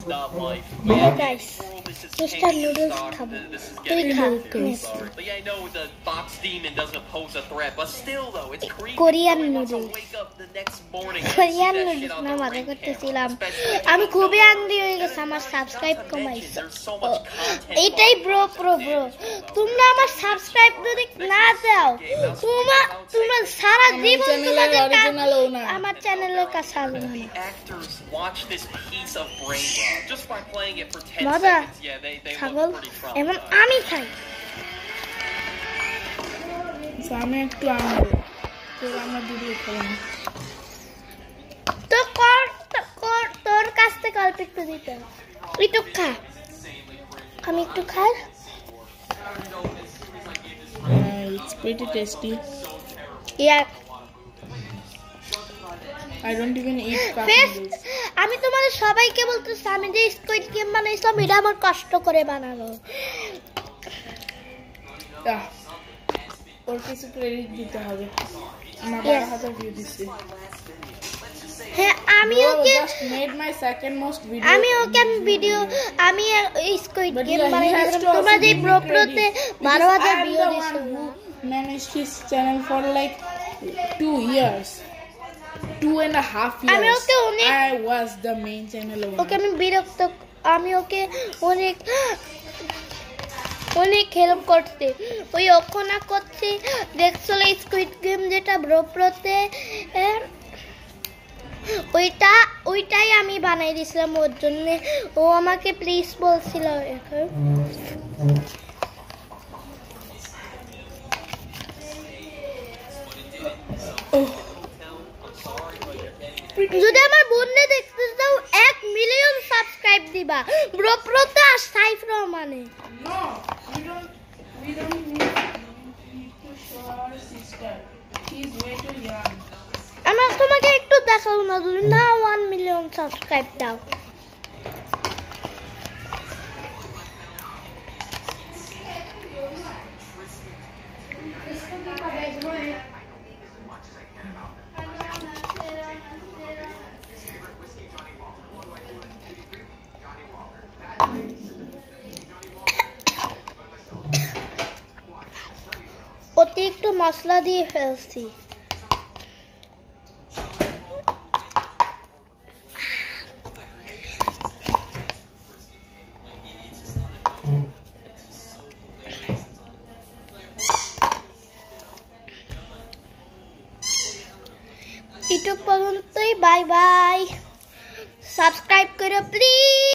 Not life. Hey guys, This is Mr. King Noodles stock. come. This is Three getting cartoons. But yeah, I know the box demon doesn't pose a threat, but still though, it's creepy. Korean Nobody wants to noodles. wake up the next morning and Korean see that shit noodles on না the মজা ring করতেছিলাম camera, especially আমি when খুবই you know angry হয়ে গেছে আমার subscribe কমাইছে there's so much content এইটাই ব্রো তোমরা আমার সাবস্ক্রাইব যদি না দাও তোমরা সারা জীবন তোমাদের আমার চ্যানেলের কাছে আসবে না the actors watch this piece of brain rot just by playing it for 10 মজা seconds. Yeah, they ছাগল look pretty এবং traumatized. আমি খাই আমি একটু আনবো তো আমরা ভিডিও করব তো তোর কাছ থেকে অল্প একটু দিতে একটু খা আমি একটু খাই It's pretty tasty. Yeah. I don't even eat cup First, noodles. আমি তোমাদের সবাইকে বলতেছি আমি যে স্কুইড গেম বানাইছিলাম এটা আমার কষ্ট করে বানানো ওর কিছু ক্রেডিট দিতে হবে আমার 12,000 ভিউ দিছে হ্যাঁ আমি ওকে just made my second most video আমি ওকে ভিডিও আমি squid But game yeah, he has বানাইছিলাম to তোমরা also যে give me প্রোতে credit. 12,000 view I'm the দিছো one who managed his channel for like 2 years 2.5 আমি years ওকে অনেক I was the main channel owner. ওকে আমি বিরক্ত আমি ওকে অনেক অনেক হেল্প করতে ওই ওখানে করছি দেখছিল স্কুইড গেম যেটা ব্রোপ্রোতে ওইটাই আমি বানাই দিয়েছিলাম ওর জন্য ও আমাকে প্লিজ বলছিল যদি আমার বোনকে দেখতে চাও 1 মিলিয়ন সাবস্ক্রাইব দিবা ব্রোপ্রোতে আর Saif রহমানে No, we don't need to show our sister. She's way too young. আমার তোমাকে একটু দেখাও না যদি না 1 মিলিয়ন সাবস্ক্রাইব দাও অতিরিক্ত মশলা দিয়ে ফেলছি ইউটিউব পর্যন্তই বাই বাই সাবস্ক্রাইব করো প্লিজ